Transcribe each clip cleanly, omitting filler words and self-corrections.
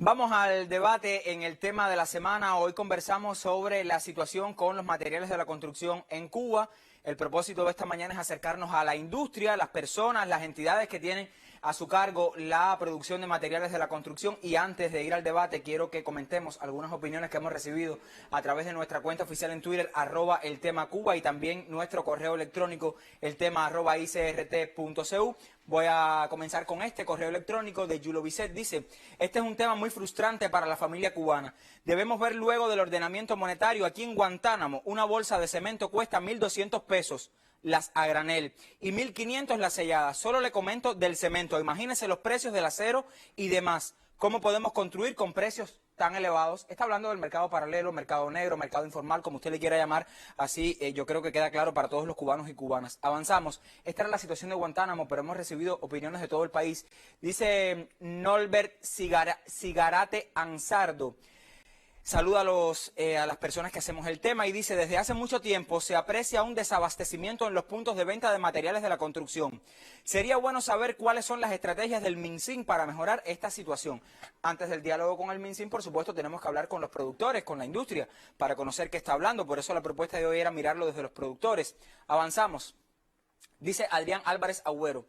Vamos al debate en el tema de la semana. Hoy conversamos sobre la situación con los materiales de la construcción en Cuba. El propósito de esta mañana es acercarnos a la industria, las personas, las entidades que tienen a su cargo la producción de materiales de la construcción. Y antes de ir al debate, quiero que comentemos algunas opiniones que hemos recibido a través de nuestra cuenta oficial en Twitter, @eltemacuba, y también nuestro correo electrónico, eltema@icrt.cu. Voy a comenzar con este correo electrónico de Yulo Bisset. Dice: este es un tema muy frustrante para la familia cubana. Debemos ver luego del ordenamiento monetario aquí en Guantánamo, una bolsa de cemento cuesta 1.200 pesos, las a granel, y 1.500 las selladas. Solo le comento del cemento. Imagínense los precios del acero y demás. ¿Cómo podemos construir con precios tan elevados? Está hablando del mercado paralelo, mercado negro, mercado informal, como usted le quiera llamar. Así yo creo que queda claro para todos los cubanos y cubanas. Avanzamos. Esta era la situación de Guantánamo, pero hemos recibido opiniones de todo el país. Dice Norbert Cigarate Ansardo. Saluda a las personas que hacemos el tema y dice: desde hace mucho tiempo se aprecia un desabastecimiento en los puntos de venta de materiales de la construcción. Sería bueno saber cuáles son las estrategias del MinSIN para mejorar esta situación. Antes del diálogo con el MinSIN, por supuesto, tenemos que hablar con los productores, con la industria, para conocer qué está hablando. Por eso la propuesta de hoy era mirarlo desde los productores. Avanzamos. Dice Adrián Álvarez Agüero: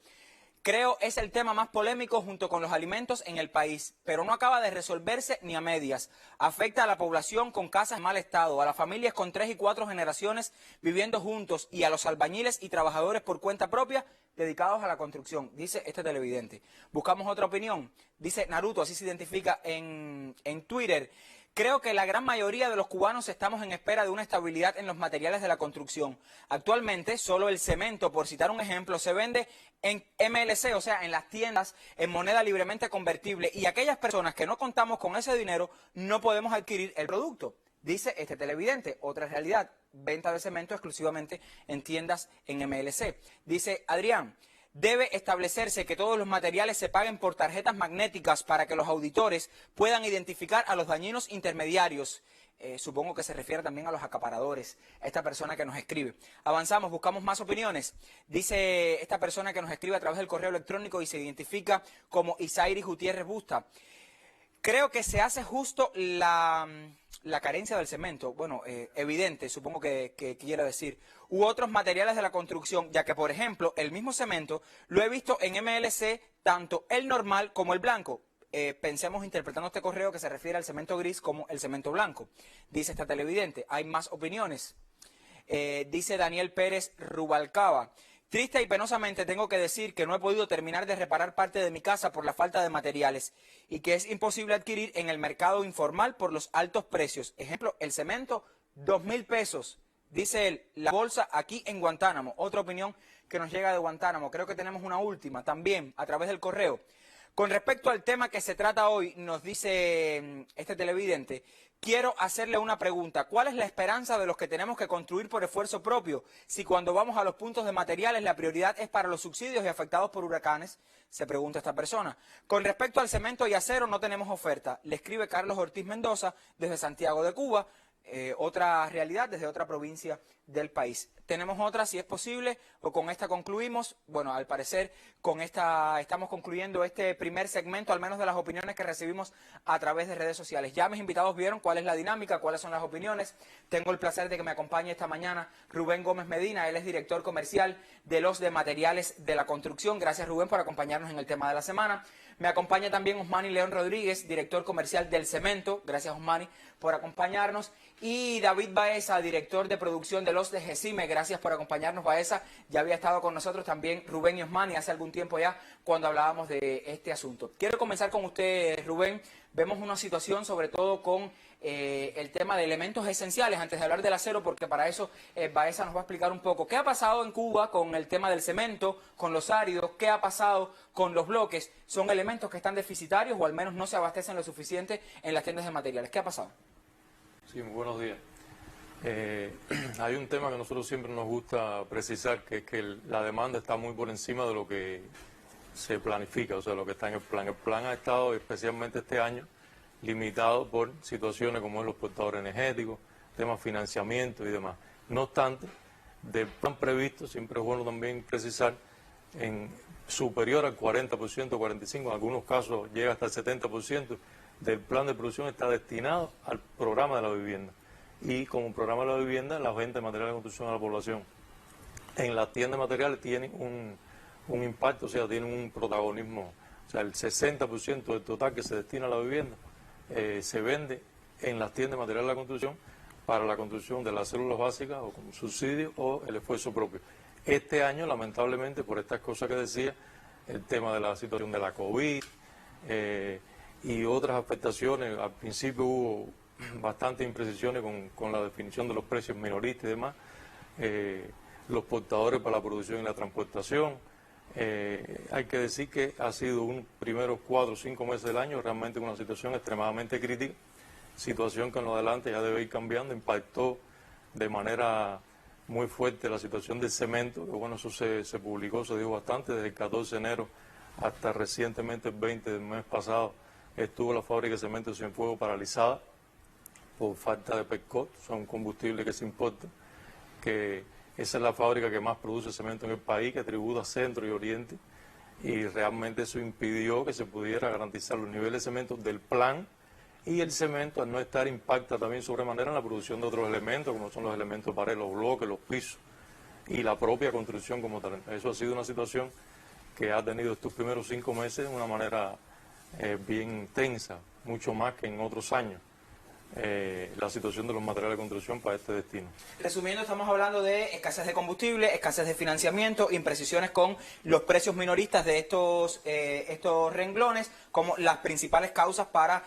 creo es el tema más polémico junto con los alimentos en el país, pero no acaba de resolverse ni a medias. Afecta a la población con casas en mal estado, a las familias con 3 y 4 generaciones viviendo juntos y a los albañiles y trabajadores por cuenta propia dedicados a la construcción, dice este televidente. Buscamos otra opinión. Dice Naruto, así se identifica en Twitter: creo que la gran mayoría de los cubanos estamos en espera de una estabilidad en los materiales de la construcción. Actualmente, solo el cemento, por citar un ejemplo, se vende en MLC, o sea, en las tiendas, en moneda libremente convertible, y aquellas personas que no contamos con ese dinero no podemos adquirir el producto, dice este televidente. Otra realidad: venta de cemento exclusivamente en tiendas en MLC. Dice Adrián: debe establecerse que todos los materiales se paguen por tarjetas magnéticas para que los auditores puedan identificar a los dañinos intermediarios. Supongo que se refiere también a los acaparadores, a esta persona que nos escribe. Avanzamos, buscamos más opiniones. Dice esta persona que nos escribe a través del correo electrónico y se identifica como Isairi Gutiérrez Busta: creo que se hace justo la carencia del cemento, bueno, evidente, supongo que quiera decir, u otros materiales de la construcción, ya que, por ejemplo, el mismo cemento lo he visto en MLC, tanto el normal como el blanco. Pensemos, interpretando este correo, que se refiere al cemento gris como el cemento blanco, dice esta televidente. Hay más opiniones. Dice Daniel Pérez Rubalcaba: triste y penosamente tengo que decir que no he podido terminar de reparar parte de mi casa por la falta de materiales y que es imposible adquirir en el mercado informal por los altos precios. Ejemplo, el cemento, 2.000 pesos, dice él, la bolsa aquí en Guantánamo. Otra opinión que nos llega de Guantánamo. Creo que tenemos una última también a través del correo. Con respecto al tema que se trata hoy, nos dice este televidente: quiero hacerle una pregunta. ¿Cuál es la esperanza de los que tenemos que construir por esfuerzo propio si cuando vamos a los puntos de materiales la prioridad es para los subsidios y afectados por huracanes? Se pregunta esta persona. Con respecto al cemento y acero no tenemos oferta. Le escribe Carlos Ortiz Mendoza desde Santiago de Cuba. Otra realidad desde otra provincia del país. Tenemos otra, si es posible, o con esta concluimos. Bueno, al parecer con esta estamos concluyendo este primer segmento, al menos de las opiniones que recibimos a través de redes sociales. Ya mis invitados vieron cuál es la dinámica, cuáles son las opiniones. Tengo el placer de que me acompañe esta mañana Rubén Gómez Medina. Él es director comercial de los de materiales de la construcción. Gracias, Rubén, por acompañarnos en el tema de la semana. Me acompaña también Osmani León Rodríguez, director comercial del cemento. Gracias, Osmani, por acompañarnos. Y David Baeza, director de producción de los de GECIME. Gracias por acompañarnos, Baeza. Ya había estado con nosotros también Rubén y Osmani hace algún tiempo ya cuando hablábamos de este asunto. Quiero comenzar con usted, Rubén. Vemos una situación sobre todo con el tema de elementos esenciales, antes de hablar del acero, porque para eso Baeza nos va a explicar un poco qué ha pasado en Cuba con el tema del cemento, con los áridos, qué ha pasado con los bloques. Son elementos que están deficitarios o al menos no se abastecen lo suficiente en las tiendas de materiales. ¿Qué ha pasado? Sí, muy buenos días. Hay un tema que a nosotros siempre nos gusta precisar, que es que la demanda está muy por encima de lo que se planifica, o sea, lo que está en el plan. El plan ha estado, especialmente este año, limitado por situaciones como los portadores energéticos, temas de financiamiento y demás. No obstante, del plan previsto, siempre es bueno también precisar, en superior al 40%, 45%, en algunos casos llega hasta el 70% del plan de producción está destinado al programa de la vivienda. Y como programa de la vivienda, la venta de materiales de construcción a la población. En las tiendas de materiales tienen un impacto, o sea, tienen un protagonismo. O sea, el 60% del total que se destina a la vivienda se vende en las tiendas de materiales de la construcción para la construcción de las células básicas o como subsidio o el esfuerzo propio. Este año, lamentablemente, por estas cosas que decía, el tema de la situación de la COVID y otras afectaciones, al principio hubo bastantes imprecisiones con la definición de los precios minoristas y demás, los portadores para la producción y la transportación. Hay que decir que ha sido un primeros 4 o 5 meses del año realmente una situación extremadamente crítica, situación que en lo adelante ya debe ir cambiando. Impactó de manera muy fuerte la situación del cemento, que bueno, eso se publicó, se dijo bastante, desde el 14 de enero hasta recientemente el 20 del mes pasado estuvo la fábrica de cemento de Cienfuegos paralizada por falta de PERCOT, son combustibles que se importan, que esa es la fábrica que más produce cemento en el país, que tributa Centro y Oriente, y realmente eso impidió que se pudiera garantizar los niveles de cemento del plan, y el cemento, al no estar, impacta también sobremanera en la producción de otros elementos, como son los elementos pared, los bloques, los pisos, y la propia construcción como tal. Eso ha sido una situación que ha tenido estos primeros 5 meses de una manera bien tensa, mucho más que en otros años. La situación de los materiales de construcción para este destino. Resumiendo, estamos hablando de escasez de combustible, escasez de financiamiento, imprecisiones con los precios minoristas de estos renglones como las principales causas para,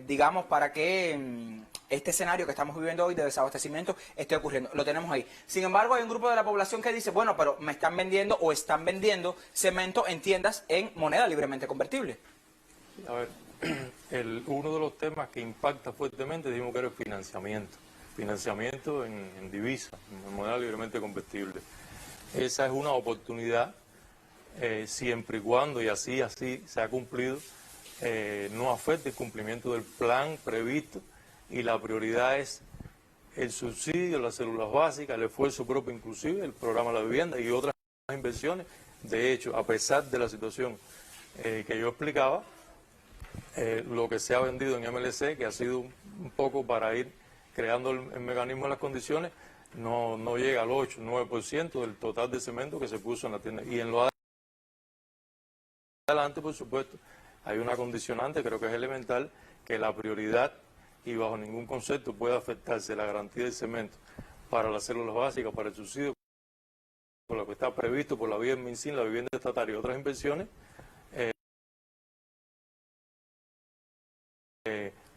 digamos, para que este escenario que estamos viviendo hoy de desabastecimiento esté ocurriendo. Lo tenemos ahí. Sin embargo, hay un grupo de la población que dice, bueno, pero me están vendiendo o están vendiendo cemento en tiendas en moneda libremente convertible. A ver, uno de los temas que impacta fuertemente, dijimos que era el financiamiento en divisa, en moneda libremente convertible. Esa es una oportunidad, siempre y cuando, y así se ha cumplido, no afecte el cumplimiento del plan previsto, y la prioridad es el subsidio, las células básicas, el esfuerzo propio inclusive, el programa de la vivienda y otras inversiones. De hecho, a pesar de la situación que yo explicaba, lo que se ha vendido en MLC, que ha sido un poco para ir creando el mecanismo de las condiciones, no llega al 8-9% del total de cemento que se puso en la tienda. Y en lo adelante, por supuesto, hay una condicionante, creo que es elemental, que la prioridad y bajo ningún concepto puede afectarse la garantía del cemento para las células básicas, para el subsidio, por lo que está previsto por la vía del MinSIN, la vivienda estatal y otras inversiones,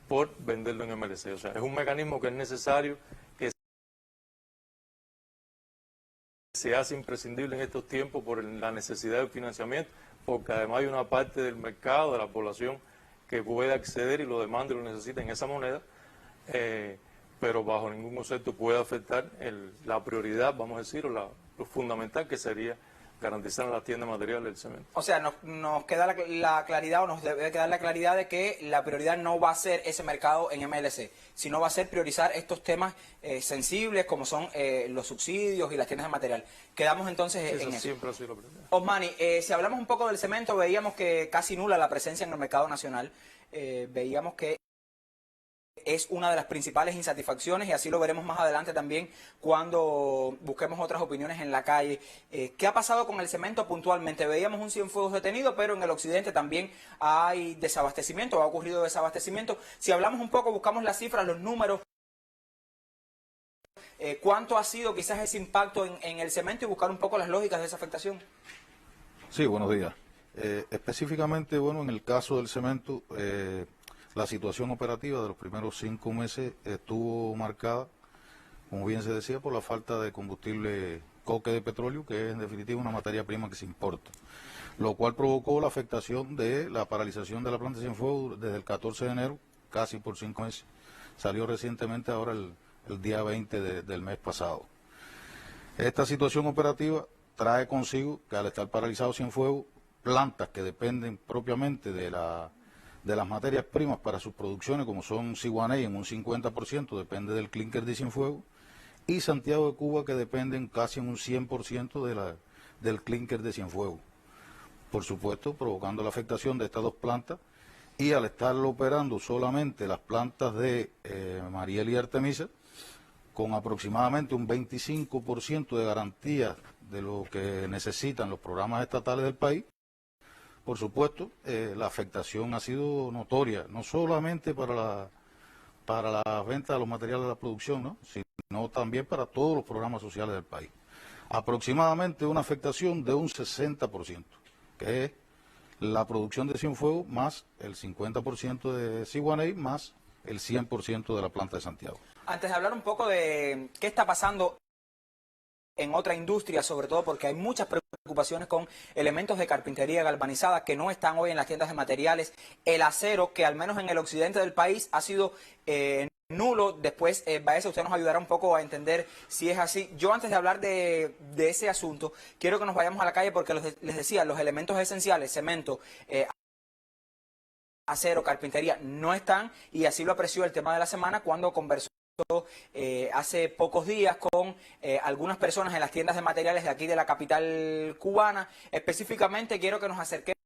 por venderlo en MLC. O sea, es un mecanismo que es necesario, que se hace imprescindible en estos tiempos por la necesidad de financiamiento, porque además hay una parte del mercado, de la población, que puede acceder y lo demanda y lo necesita en esa moneda, pero bajo ningún concepto puede afectar la prioridad, vamos a decir, o lo fundamental que sería garantizar en las tiendas materiales el cemento. O sea, nos queda la claridad, o nos debe quedar la claridad de que la prioridad no va a ser ese mercado en MLC, sino va a ser priorizar estos temas sensibles como son los subsidios y las tiendas de material. Quedamos entonces en eso. Siempre ha sido la prioridad. Osmani, si hablamos un poco del cemento, veíamos que casi nula la presencia en el mercado nacional, veíamos que es una de las principales insatisfacciones y así lo veremos más adelante también cuando busquemos otras opiniones en la calle. ¿Qué ha pasado con el cemento puntualmente? Veíamos un Cienfuegos detenido, pero en el occidente también hay desabastecimiento, ha ocurrido desabastecimiento. Si hablamos un poco, buscamos las cifras, los números, ¿cuánto ha sido quizás ese impacto en el cemento y buscar un poco las lógicas de esa afectación? Sí, buenos días. Específicamente, bueno, en el caso del cemento, la situación operativa de los primeros 5 meses estuvo marcada, como bien se decía, por la falta de combustible coque de petróleo, que es en definitiva una materia prima que se importa, lo cual provocó la afectación de la paralización de la planta de Cienfuegos desde el 14 de enero, casi por 5 meses. Salió recientemente ahora el el día 20 del mes pasado. Esta situación operativa trae consigo que al estar paralizado Cienfuegos, plantas que dependen propiamente de las materias primas para sus producciones, como son Siguaney en un 50%, depende del clínker de Cienfuegos, y Santiago de Cuba, que dependen casi en un 100% del clínker de Cienfuegos. Por supuesto, provocando la afectación de estas dos plantas, y al estarlo operando solamente las plantas de Mariel y Artemisa, con aproximadamente un 25% de garantía de lo que necesitan los programas estatales del país, por supuesto, la afectación ha sido notoria, no solamente para la venta de los materiales de la producción, ¿no?, sino también para todos los programas sociales del país. Aproximadamente una afectación de un 60%, que es la producción de Cienfuegos más el 50% de Siguaney más el 100% de la planta de Santiago. Antes de hablar un poco de qué está pasando en otra industria, sobre todo porque hay muchas preocupaciones con elementos de carpintería galvanizada que no están hoy en las tiendas de materiales, el acero, que al menos en el occidente del país ha sido nulo. Después, Baeza, usted nos ayudará un poco a entender si es así. Yo, antes de hablar de ese asunto, quiero que nos vayamos a la calle porque les decía, los elementos esenciales, cemento, acero, carpintería, no están, y así lo apreció el tema de la semana cuando conversó hace pocos días con algunas personas en las tiendas de materiales de aquí de la capital cubana. Específicamente quiero que nos acerquemos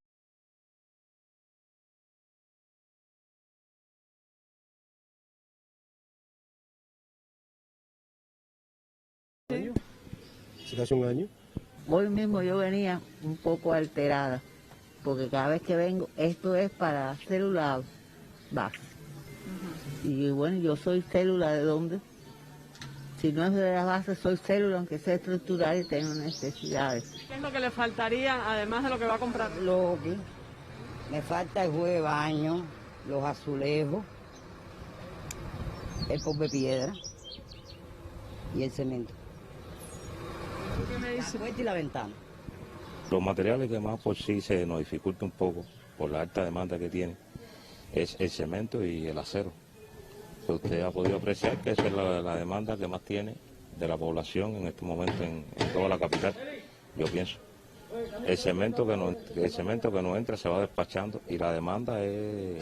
Sí, hace un año. Hoy mismo yo venía un poco alterada, porque cada vez que vengo, esto es para célula base. Y bueno, yo soy célula ¿de dónde? Si no es de la base, soy célula, aunque sea estructural y tengo necesidades. ¿Qué es lo que le faltaría, además de lo que va a comprar? Lo que me falta el juego de baño, los azulejos, el piedra y el cemento. ¿Qué me La dice? puerta y la ventana. Los materiales que más por sí se nos dificulta un poco por la alta demanda que tiene es el cemento y el acero. Pues usted ha podido apreciar que esa es la demanda que más tiene de la población en este momento en toda la capital, yo pienso. El cemento que no entra se va despachando y la demanda es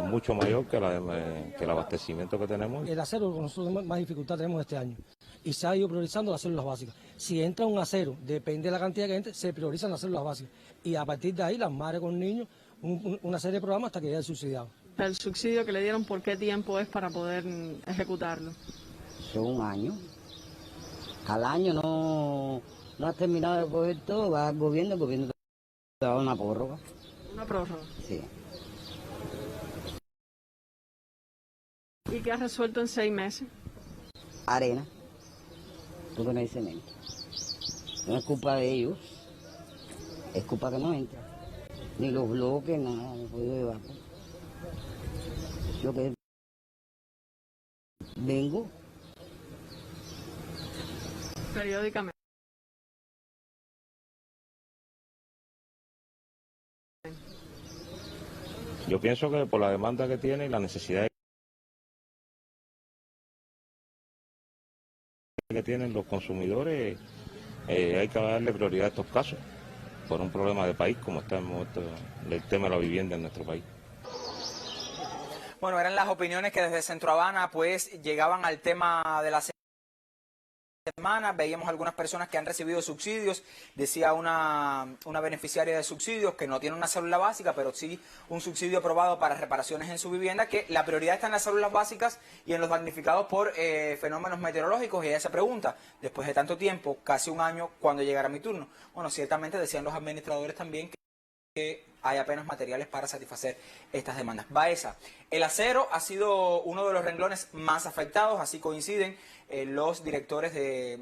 mucho mayor que el abastecimiento que tenemos. El acero, nosotros más dificultad tenemos este año. Y se ha ido priorizando las células básicas. Si entra un acero, depende de la cantidad que entre, se priorizan las células básicas. Y a partir de ahí, las madres con niños, una serie de programas hasta que llegue el subsidiado. El subsidio que le dieron, ¿por qué tiempo es para poder ejecutarlo? Son un año. Al año no has terminado de coger todo, va al gobierno, el gobierno te da una prórroga. Una prórroga. Sí. ¿Y qué ha resuelto en 6 meses? Arena, porque no hay cemento. No es culpa de ellos, es culpa que no entra. Ni los bloques, nada, no he podido llevar. Yo que vengo. Periódicamente. Yo pienso que por la demanda que tiene y la necesidad que tienen los consumidores, hay que darle prioridad a estos casos por un problema de país como está el tema de la vivienda en nuestro país. Bueno, eran las opiniones que desde Centro Habana pues llegaban al tema de la semana. Veíamos algunas personas que han recibido subsidios, decía una beneficiaria de subsidios que no tiene una célula básica, pero sí un subsidio aprobado para reparaciones en su vivienda, que la prioridad está en las células básicas y en los damnificados por fenómenos meteorológicos. Y ella se pregunta, después de tanto tiempo, casi un año, ¿cuándo llegará mi turno? Bueno, ciertamente decían los administradores también que hay apenas materiales para satisfacer estas demandas. Baeza, el acero ha sido uno de los renglones más afectados, así coinciden los directores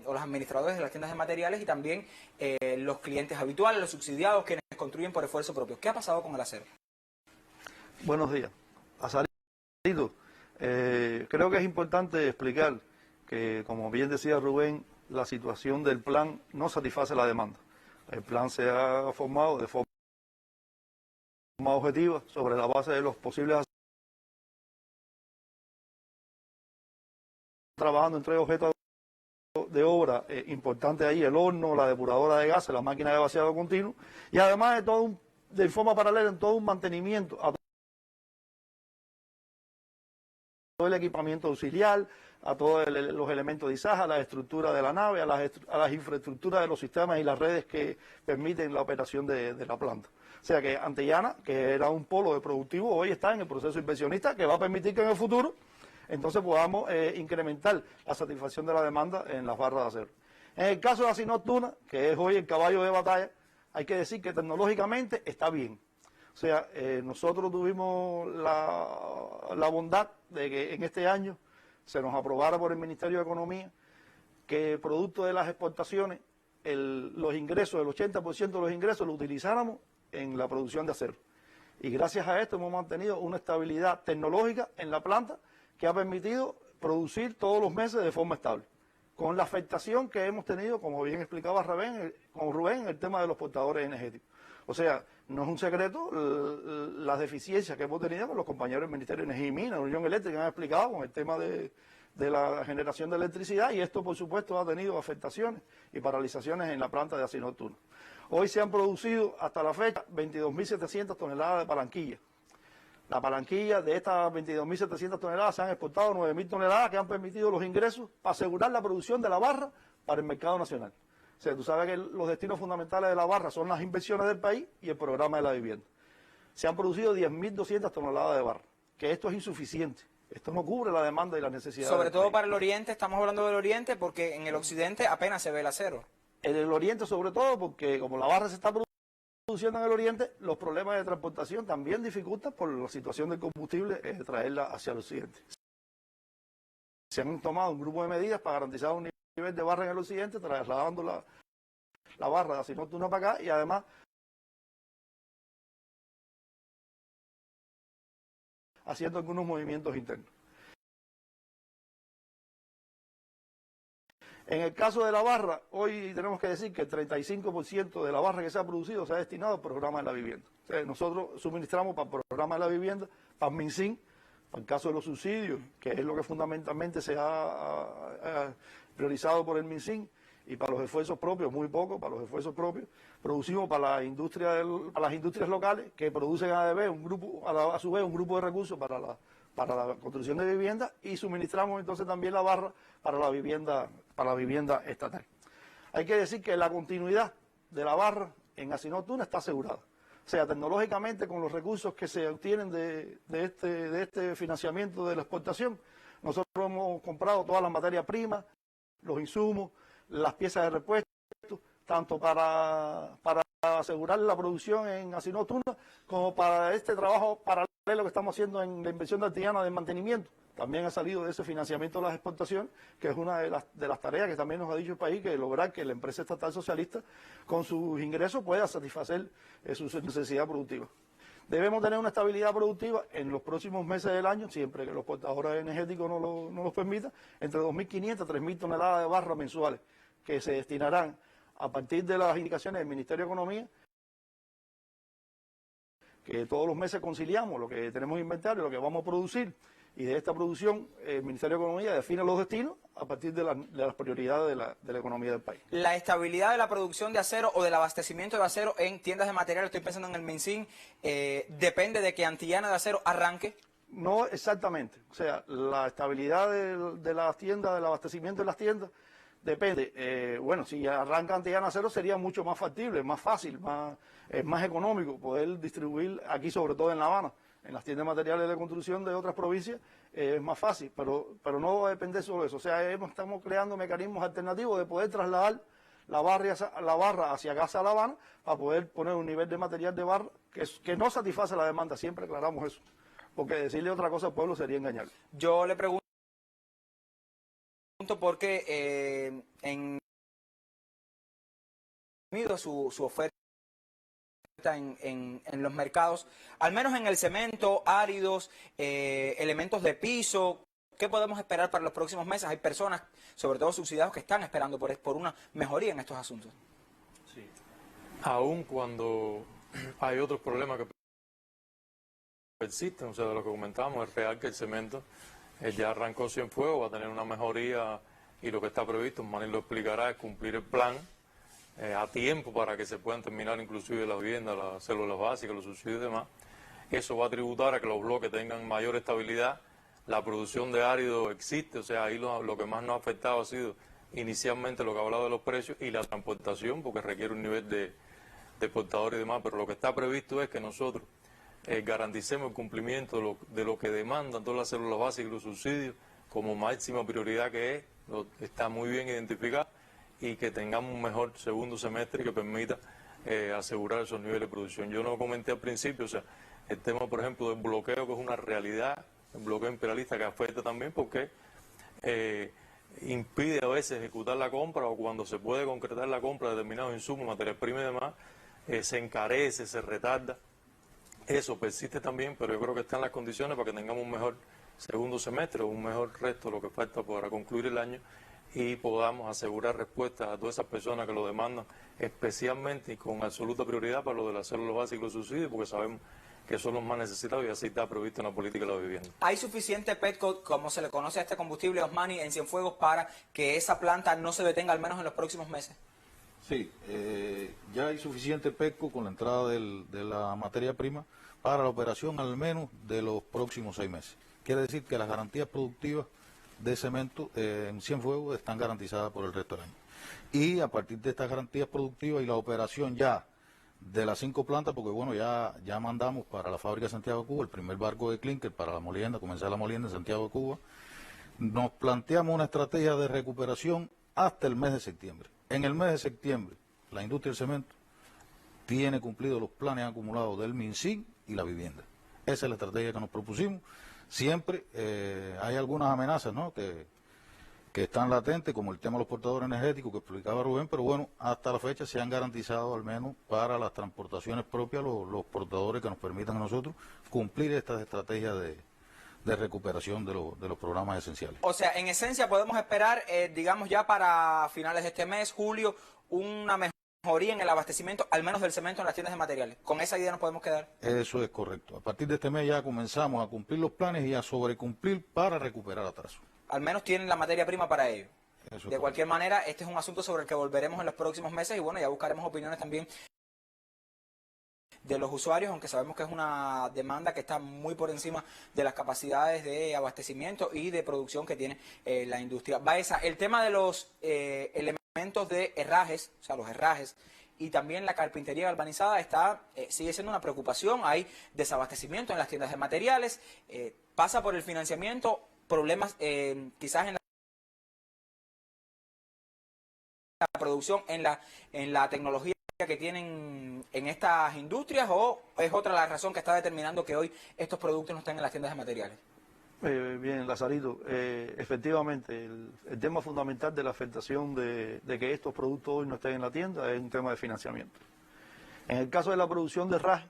o los administradores de las tiendas de materiales y también los clientes habituales, los subsidiados, quienes construyen por esfuerzo propio. ¿Qué ha pasado con el acero? Buenos días. Azarito, creo que es importante explicar que, como bien decía Rubén, la situación del plan no satisface la demanda. El plan se ha formado de forma objetiva sobre la base de los posibles trabajando en 3 objetos de obra importantes ahí: el horno, la depuradora de gases, la máquina de vaciado continuo, y además de forma paralela en todo un mantenimiento a todo el equipamiento auxiliar, a todos los elementos de izaje, a la estructura de la nave, a las infraestructuras de los sistemas y las redes que permiten la operación de la planta. O sea que Antillana, que era un polo de productivo, hoy está en el proceso inversionista que va a permitir que en el futuro entonces podamos incrementar la satisfacción de la demanda en las barras de acero. En el caso de Asinor Tuna, que es hoy el caballo de batalla, hay que decir que tecnológicamente está bien. O sea, nosotros tuvimos la bondad de que en este año se nos aprobara por el Ministerio de Economía que producto de las exportaciones, los ingresos, el 80% de los ingresos lo utilizáramos en la producción de acero. Y gracias a esto hemos mantenido una estabilidad tecnológica en la planta que ha permitido producir todos los meses de forma estable, con la afectación que hemos tenido, como bien explicaba Rubén, en el tema de los portadores energéticos. O sea, no es un secreto las deficiencias que hemos tenido con los compañeros del Ministerio de Energía y Minas, la Unión Eléctrica, que han explicado con el tema de la generación de electricidad, y esto por supuesto ha tenido afectaciones y paralizaciones en la planta de Asinor Tuna. Hoy se han producido hasta la fecha 22.700 toneladas de palanquilla. La palanquilla de estas 22.700 toneladas se han exportado 9.000 toneladas que han permitido los ingresos para asegurar la producción de la barra para el mercado nacional. O sea, tú sabes que los destinos fundamentales de la barra son las inversiones del país y el programa de la vivienda. Se han producido 10.200 toneladas de barra, que esto es insuficiente. Esto no cubre la demanda y las necesidades. Sobre todo para el oriente, estamos hablando del oriente porque en el occidente apenas se ve el acero. En el oriente sobre todo porque como la barra se está produciendo en el oriente, los problemas de transportación también dificultan por la situación del combustible traerla hacia el occidente. Se han tomado un grupo de medidas para garantizar un nivel de barra en el occidente, trasladando la barra de Asinor Tuna para acá y además haciendo algunos movimientos internos. En el caso de la barra, hoy tenemos que decir que el 35% de la barra que se ha producido se ha destinado al programa de la vivienda. O sea, nosotros suministramos para el programa de la vivienda, para el MinSIN, para el caso de los subsidios, que es lo que fundamentalmente se ha priorizado por el MinSIN, y para los esfuerzos propios, muy poco, para los esfuerzos propios, producimos para las industrias locales que producen a su vez un grupo de recursos para la construcción de viviendas, y suministramos entonces también la barra para la vivienda estatal. Hay que decir que la continuidad de la barra en Asinor Tuna está asegurada. O sea, tecnológicamente, con los recursos que se obtienen de este financiamiento de la exportación, nosotros hemos comprado todas las materias primas, los insumos, las piezas de repuesto, tanto para asegurar la producción en Asinor Tuna, como para este trabajo paralelo que estamos haciendo en la inversión de Antillana de mantenimiento. También ha salido de ese financiamiento de las exportaciones, que es una de las tareas que también nos ha dicho el país, que lograr que la empresa estatal socialista, con sus ingresos, pueda satisfacer su necesidad productiva. Debemos tener una estabilidad productiva en los próximos meses del año, siempre que los portadores energéticos no nos permitan, entre 2.500 a 3.000 toneladas de barra mensuales, que se destinarán a partir de las indicaciones del Ministerio de Economía, que todos los meses conciliamos lo que tenemos en inventario, lo que vamos a producir, y de esta producción el Ministerio de Economía define los destinos a partir de las prioridades de la economía del país. La estabilidad de la producción de acero o del abastecimiento de acero en tiendas de material, estoy pensando en el MinSIN, depende de que Antillana de Acero arranque. No exactamente, o sea, la estabilidad de las tiendas, del abastecimiento de las tiendas, depende. Bueno, si arranca Antillana Acero sería mucho más factible, más fácil, más económico poder distribuir aquí, sobre todo en La Habana. En las tiendas de materiales de construcción de otras provincias es más fácil, pero no depende solo de eso. O sea, estamos creando mecanismos alternativos de poder trasladar la barra hacia Casa La Habana para poder poner un nivel de material de barra que no satisface la demanda. Siempre aclaramos eso, porque decirle otra cosa al pueblo sería engañarle. Yo le pregunto porque en su oferta en los mercados, al menos en el cemento, áridos, elementos de piso. ¿Qué podemos esperar para los próximos meses? Hay personas, sobre todo subsidiados, que están esperando por una mejoría en estos asuntos. Sí. Aún cuando hay otros problemas que persisten, o sea, de lo que comentábamos, es real que el cemento ya arrancó Cienfuegos, va a tener una mejoría y lo que está previsto, Manny lo explicará, es cumplir el plan a tiempo para que se puedan terminar inclusive las viviendas, las células básicas, los subsidios y demás. Eso va a tributar a que los bloques tengan mayor estabilidad. La producción de árido existe, o sea, ahí lo que más nos ha afectado ha sido inicialmente lo que ha hablado de los precios y la transportación, porque requiere un nivel de exportadores y demás, pero lo que está previsto es que nosotros garanticemos el cumplimiento de lo que demandan todas las células básicas y los subsidios como máxima prioridad que es, está muy bien identificado, y que tengamos un mejor segundo semestre que permita asegurar esos niveles de producción. Yo no comenté al principio, o sea, el tema, por ejemplo, del bloqueo, que es una realidad, el bloqueo imperialista que afecta también porque impide a veces ejecutar la compra, o cuando se puede concretar la compra de determinados insumos, materias primas y demás, se encarece, se retarda. Eso persiste también, pero yo creo que están las condiciones para que tengamos un mejor segundo semestre, un mejor resto de lo que falta para concluir el año, y podamos asegurar respuestas a todas esas personas que lo demandan, especialmente y con absoluta prioridad para lo de las células básicas y los subsidios, porque sabemos que son los más necesitados y así está previsto en la política de la vivienda. ¿Hay suficiente petcoke, como se le conoce a este combustible, Osmani, en Cienfuegos para que esa planta no se detenga al menos en los próximos meses? Sí, ya hay suficiente petcoke con la entrada de la materia prima para la operación al menos de los próximos 6 meses. Quiere decir que las garantías productivas de cemento en Cienfuegos están garantizadas por el resto del año. Y a partir de estas garantías productivas y la operación ya de las 5 plantas, porque bueno, ya mandamos para la fábrica de Santiago de Cuba el primer barco de clinker para la molienda, comenzar la molienda en Santiago de Cuba. Nos planteamos una estrategia de recuperación hasta el mes de septiembre. En el mes de septiembre, la industria del cemento tiene cumplidos los planes acumulados del MinSIN y la vivienda. Esa es la estrategia que nos propusimos. Siempre hay algunas amenazas, ¿no?, que están latentes, como el tema de los portadores energéticos que explicaba Rubén, pero bueno, hasta la fecha se han garantizado al menos para las transportaciones propias los portadores que nos permitan a nosotros cumplir estas estrategias de recuperación de los programas esenciales. O sea, en esencia podemos esperar, digamos ya para finales de este mes, julio, una mejoría en el abastecimiento, al menos del cemento en las tiendas de materiales. ¿Con esa idea nos podemos quedar? Eso es correcto. A partir de este mes ya comenzamos a cumplir los planes y a sobrecumplir para recuperar atraso. Al menos tienen la materia prima para ello. Eso de cualquier manera, este es un asunto sobre el que volveremos en los próximos meses y bueno, ya buscaremos opiniones también de los usuarios, aunque sabemos que es una demanda que está muy por encima de las capacidades de abastecimiento y de producción que tiene la industria. Baeza, el tema de los elementos de herrajes, o sea, los herrajes, y también la carpintería galvanizada sigue siendo una preocupación. Hay desabastecimiento en las tiendas de materiales, pasa por el financiamiento, problemas quizás en la producción, en la tecnología que tienen en estas industrias, o es otra la razón que está determinando que hoy estos productos no están en las tiendas de materiales. Bien, Lazarito, efectivamente el tema fundamental de la afectación de que estos productos hoy no estén en la tienda es un tema de financiamiento. En el caso de la producción de herraje,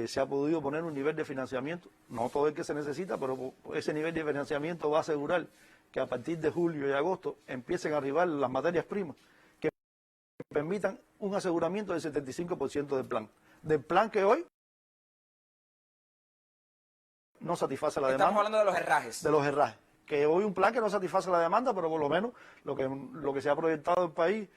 se ha podido poner un nivel de financiamiento, no todo el que se necesita, pero ese nivel de financiamiento va a asegurar que a partir de julio y agosto empiecen a arribar las materias primas que permitan un aseguramiento del 75% del plan que hoy no satisface la demanda. Estamos hablando de los herrajes. De los herrajes, que hoy un plan que no satisface la demanda, pero por lo menos lo que se ha proyectado en el país,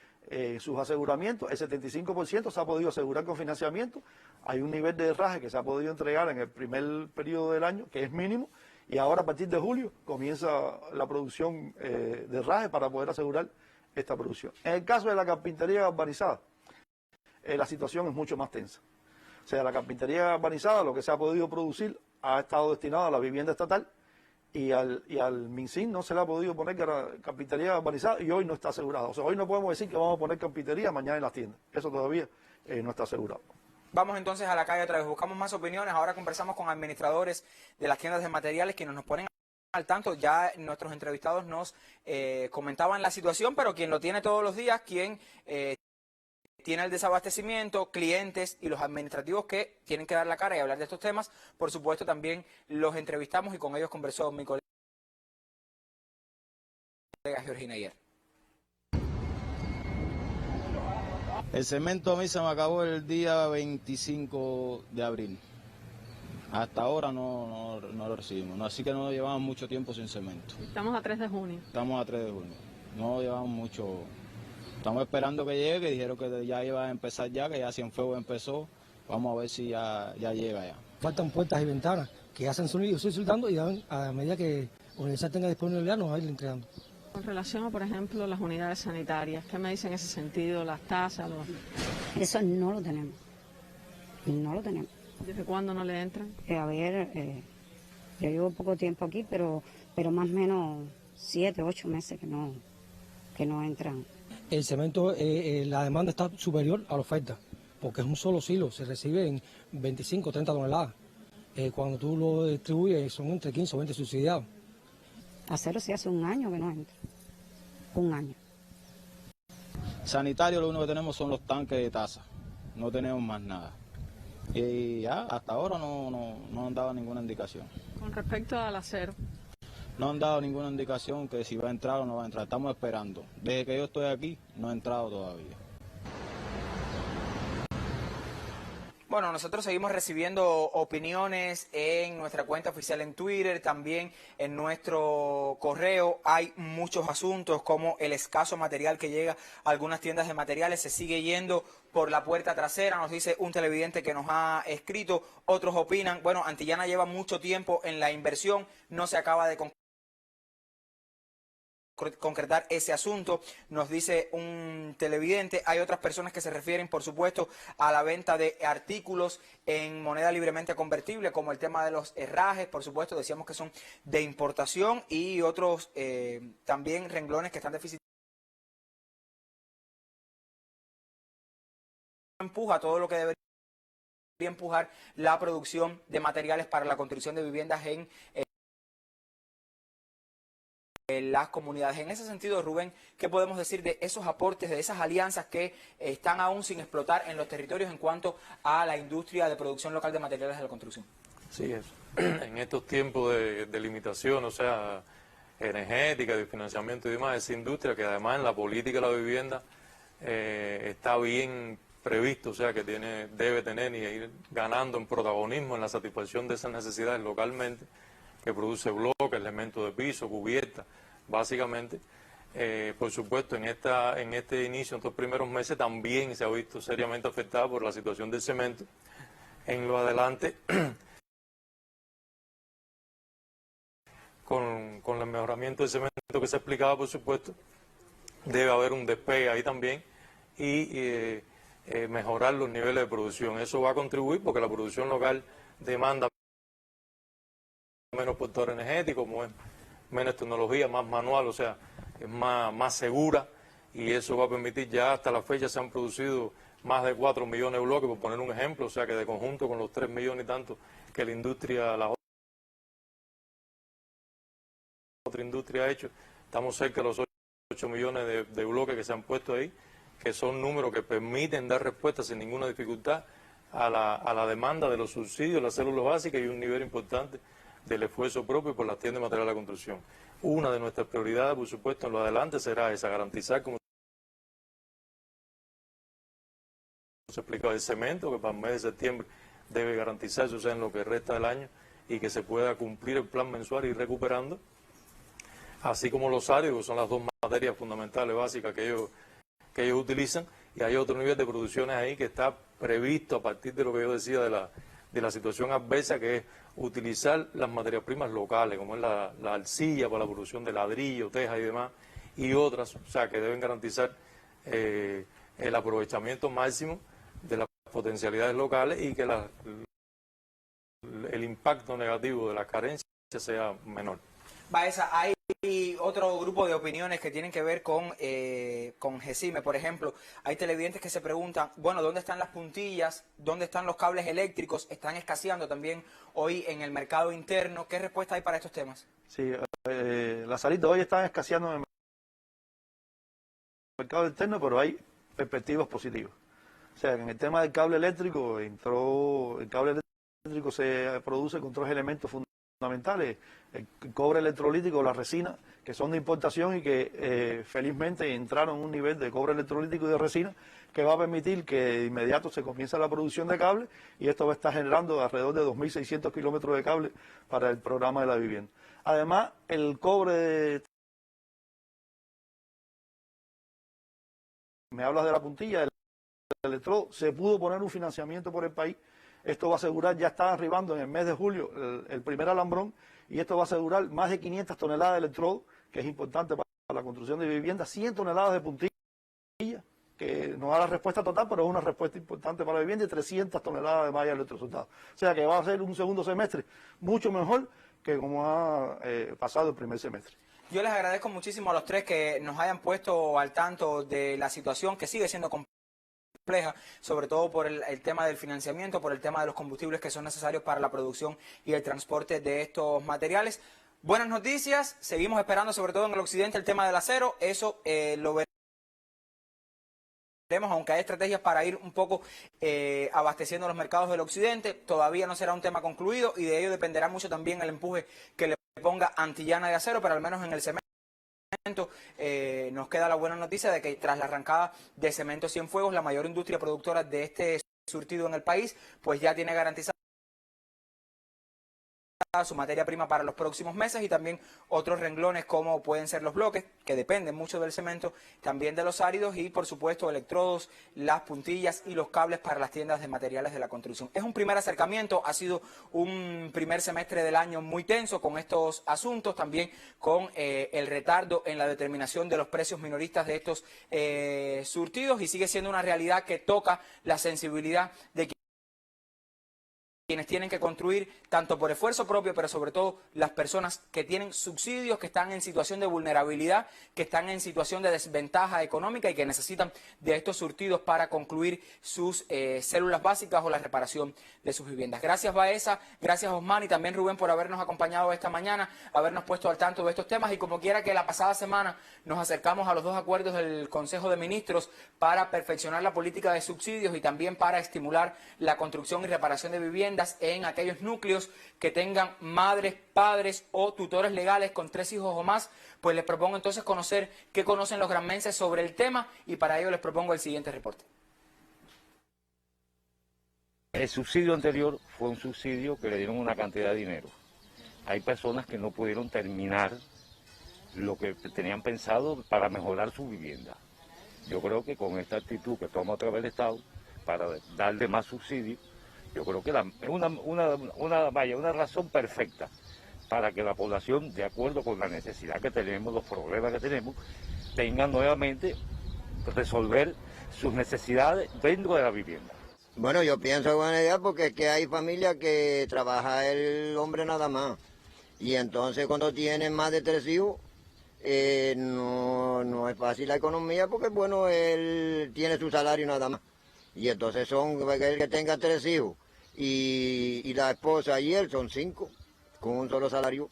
sus aseguramientos, el 75% se ha podido asegurar con financiamiento. Hay un nivel de herraje que se ha podido entregar en el primer periodo del año, que es mínimo, y ahora a partir de julio comienza la producción de herraje para poder asegurar esta producción. En el caso de la carpintería galvanizada, la situación es mucho más tensa. O sea, la carpintería galvanizada, lo que se ha podido producir, ha estado destinado a la vivienda estatal, y al MinSIN no se le ha podido poner carpintería galvanizada y hoy no está asegurado. O sea, hoy no podemos decir que vamos a poner carpintería mañana en las tiendas. Eso todavía no está asegurado. Vamos entonces a la calle otra vez, buscamos más opiniones. Ahora conversamos con administradores de las tiendas de materiales quienes nos ponen al tanto. Ya nuestros entrevistados nos comentaban la situación, pero quien lo tiene todos los días, quien tiene el desabastecimiento, clientes y los administrativos que tienen que dar la cara y hablar de estos temas, por supuesto también los entrevistamos y con ellos conversó mi colega Georgina ayer. El cemento a mí se me acabó el día 25 de abril. Hasta ahora no lo recibimos, así que no llevamos mucho tiempo sin cemento. Estamos a 3 de junio. Estamos a 3 de junio, no llevamos mucho. Estamos esperando que llegue, dijeron que ya iba a empezar ya, que ya Cienfuegos empezó. Vamos a ver si ya llega ya. Faltan puertas y ventanas que hacen sonido, yo estoy soldando y a medida que Universidad tenga disponibilidad nos va a ir entregando. Con relación a, por ejemplo, las unidades sanitarias, ¿qué me dicen en ese sentido? Las tasas, Eso no lo tenemos. No lo tenemos. ¿Desde cuándo no le entran? A ver, yo llevo poco tiempo aquí, pero más o menos 7, 8 meses que no entran. El cemento, la demanda está superior a la oferta, porque es un solo silo, se recibe en 25 o 30 toneladas. Cuando tú lo distribuyes son entre 15 o 20 subsidiados. Acero sí hace un año que no entra. Un año. Sanitario lo único que tenemos son los tanques de taza, no tenemos más nada. Y ya hasta ahora no han dado ninguna indicación. Con respecto al acero. No han dado ninguna indicación que si va a entrar o no va a entrar. Estamos esperando. Desde que yo estoy aquí no ha entrado todavía. Bueno, nosotros seguimos recibiendo opiniones en nuestra cuenta oficial en Twitter, también en nuestro correo. Hay muchos asuntos como el escaso material que llega a algunas tiendas de materiales, se sigue yendo por la puerta trasera, nos dice un televidente que nos ha escrito. Otros opinan, bueno, Antillana lleva mucho tiempo en la inversión, no se acaba de concretar ese asunto, nos dice un televidente. Hay otras personas que se refieren, por supuesto, a la venta de artículos en moneda libremente convertible, como el tema de los herrajes, por supuesto, decíamos que son de importación, y otros también renglones que están deficitarios. Empuja todo lo que debería empujar la producción de materiales para la construcción de viviendas en las comunidades. En ese sentido, Rubén, ¿qué podemos decir de esos aportes, de esas alianzas que están aún sin explotar en los territorios en cuanto a la industria de producción local de materiales de la construcción? Sí, es. En estos tiempos de limitación, o sea, energética, de financiamiento y demás, esa industria que además en la política de la vivienda está bien previsto, o sea, que debe tener y ir ganando en protagonismo en la satisfacción de esas necesidades localmente, que produce bloques, elementos de piso, cubierta, básicamente. Por supuesto, en este inicio, en estos primeros meses, también se ha visto seriamente afectada por la situación del cemento. En lo adelante, con el mejoramiento del cemento que se explicaba, por supuesto, debe haber un despegue ahí también y mejorar los niveles de producción. Eso va a contribuir porque la producción local demanda menos factor energético, como es menos tecnología, más manual, o sea, es más segura, y eso va a permitir, ya hasta la fecha se han producido más de 4 millones de bloques, por poner un ejemplo, o sea que de conjunto con los 3 millones y tanto que la otra industria ha hecho, estamos cerca de los 8 millones de bloques que se han puesto ahí, que son números que permiten dar respuesta sin ninguna dificultad a la demanda de los subsidios, las células básicas y un nivel importante del esfuerzo propio por las tiendas de material de la construcción. Una de nuestras prioridades, por supuesto, en lo adelante será esa, garantizar, como se explicaba, el cemento, que para el mes de septiembre debe garantizarse, o sea, en lo que resta del año, y que se pueda cumplir el plan mensual y ir recuperando, así como los áridos, que son las dos materias fundamentales, básicas que ellos utilizan, y hay otro nivel de producciones ahí que está previsto a partir de lo que yo decía de la situación adversa, que es utilizar las materias primas locales, como es la arcilla para la producción de ladrillo, teja y demás, y otras, o sea, que deben garantizar el aprovechamiento máximo de las potencialidades locales y que el impacto negativo de la carencia sea menor. Baeza, hay otro grupo de opiniones que tienen que ver con GECIME, por ejemplo. Hay televidentes que se preguntan, bueno, ¿dónde están las puntillas? ¿Dónde están los cables eléctricos? Están escaseando también hoy en el mercado interno. ¿Qué respuesta hay para estos temas? Sí, Lazarito, hoy están escaseando en el mercado interno, pero hay perspectivas positivas. O sea, en el tema del cable eléctrico, el cable eléctrico se produce con 3 elementos fundamentales. fundamentales, el cobre electrolítico, la resina, que son de importación y que felizmente entraron a un nivel de cobre electrolítico y de resina que va a permitir que de inmediato se comience la producción de cable, y esto va a estar generando alrededor de 2.600 kilómetros de cable para el programa de la vivienda. Además, el cobre, me hablas de la puntilla, el electrodo, se pudo poner un financiamiento por el país. Esto va a asegurar, ya está arribando en el mes de julio el primer alambrón, y esto va a asegurar más de 500 toneladas de electrodo, que es importante para la construcción de viviendas, 100 toneladas de puntilla, que no da la respuesta total, pero es una respuesta importante para la vivienda, y 300 toneladas de malla electrosoltada. O sea que va a ser un segundo semestre mucho mejor que como ha pasado el primer semestre. Yo les agradezco muchísimo a los tres que nos hayan puesto al tanto de la situación, que sigue siendo compleja, sobre todo por el tema del financiamiento, por el tema de los combustibles que son necesarios para la producción y el transporte de estos materiales. Buenas noticias, seguimos esperando sobre todo en el occidente el tema del acero, eso lo veremos, aunque hay estrategias para ir un poco abasteciendo los mercados del occidente, todavía no será un tema concluido, y de ello dependerá mucho también el empuje que le ponga Antillana de Acero, pero al menos en el cemento nos queda la buena noticia de que tras la arrancada de Cemento Cienfuegos, la mayor industria productora de este surtido en el país, pues ya tiene garantizada su materia prima para los próximos meses, y también otros renglones como pueden ser los bloques, que dependen mucho del cemento, también de los áridos, y por supuesto electrodos, las puntillas y los cables para las tiendas de materiales de la construcción. Es un primer acercamiento, ha sido un primer semestre del año muy tenso con estos asuntos, también con el retardo en la determinación de los precios minoristas de estos surtidos, y sigue siendo una realidad que toca la sensibilidad de quienes tienen que construir tanto por esfuerzo propio, pero sobre todo las personas que tienen subsidios, que están en situación de vulnerabilidad, que están en situación de desventaja económica y que necesitan de estos surtidos para concluir sus células básicas o la reparación de sus viviendas. Gracias Baeza, gracias Osman y también Rubén por habernos acompañado esta mañana, habernos puesto al tanto de estos temas, y como quiera que la pasada semana nos acercamos a los 2 acuerdos del Consejo de Ministros para perfeccionar la política de subsidios y también para estimular la construcción y reparación de viviendas en aquellos núcleos que tengan madres, padres o tutores legales con 3 hijos o más, pues les propongo entonces conocer qué conocen los granmenses sobre el tema, y para ello les propongo el siguiente reporte. El subsidio anterior fue un subsidio que le dieron una cantidad de dinero. Hay personas que no pudieron terminar lo que tenían pensado para mejorar su vivienda. Yo creo que con esta actitud que toma otra vez el Estado para darle más subsidio, yo creo que es una razón perfecta para que la población, de acuerdo con la necesidad que tenemos, los problemas que tenemos, tengan nuevamente resolver sus necesidades dentro de la vivienda. Bueno, yo pienso que es buena idea, porque es que hay familias que trabaja el hombre nada más, y entonces cuando tienen más de 3 hijos, no es fácil la economía, porque bueno, él tiene su salario nada más, y entonces el que tenga 3 hijos, y la esposa y él son 5, con un solo salario,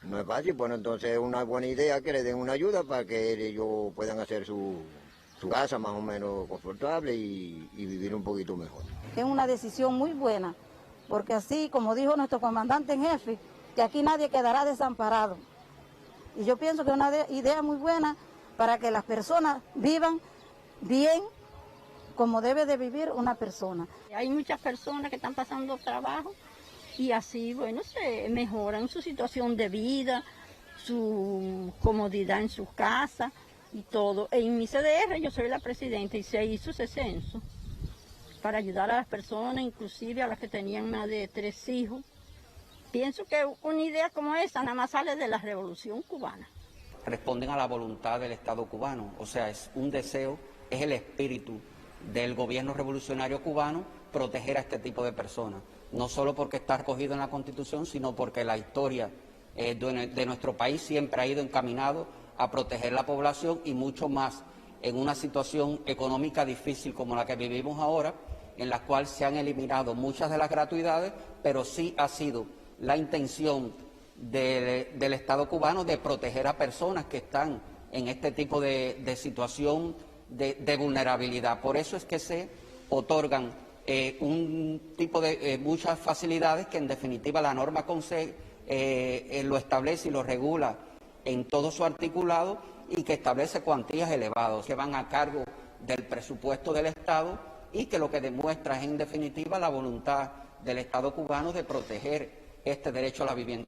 no es fácil. Bueno, entonces es una buena idea que le den una ayuda para que ellos puedan hacer su casa más o menos confortable y vivir un poquito mejor. Es una decisión muy buena, porque así, como dijo nuestro comandante en jefe, que aquí nadie quedará desamparado. Y yo pienso que es una idea muy buena para que las personas vivan bien, como debe de vivir una persona. Hay muchas personas que están pasando trabajo y así, bueno, se mejoran su situación de vida, su comodidad en sus casas y todo. En mi CDR yo soy la presidenta y se hizo ese censo para ayudar a las personas, inclusive a las que tenían más de 3 hijos. Pienso que una idea como esa nada más sale de la Revolución Cubana. Responden a la voluntad del Estado cubano, o sea, es un deseo, es el espíritu del gobierno revolucionario cubano proteger a este tipo de personas, no solo porque está recogido en la Constitución, sino porque la historia de nuestro país siempre ha ido encaminado a proteger la población, y mucho más en una situación económica difícil como la que vivimos ahora, en la cual se han eliminado muchas de las gratuidades, pero sí ha sido la intención del Estado cubano de proteger a personas que están en este tipo de situación de vulnerabilidad. Por eso es que se otorgan un tipo de muchas facilidades que en definitiva la norma lo establece y lo regula en todo su articulado y que establece cuantías elevadas que van a cargo del presupuesto del Estado y que lo que demuestra es en definitiva la voluntad del Estado cubano de proteger este derecho a la vivienda.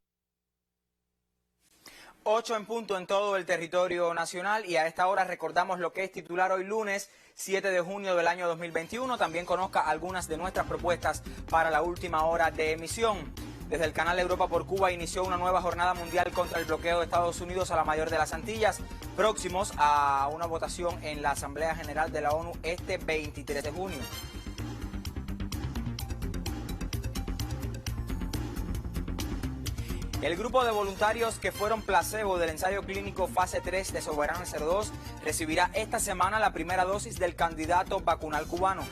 8 en punto en todo el territorio nacional y a esta hora recordamos lo que es titular hoy lunes 7 de junio del año 2021. También conozca algunas de nuestras propuestas para la última hora de emisión. Desde el canal Europa por Cuba inició una nueva jornada mundial contra el bloqueo de Estados Unidos a la mayor de las Antillas, próximos a una votación en la Asamblea General de la ONU este 23 de junio. El grupo de voluntarios que fueron placebo del ensayo clínico fase 3 de Soberana 02 recibirá esta semana la primera dosis del candidato vacunal cubano.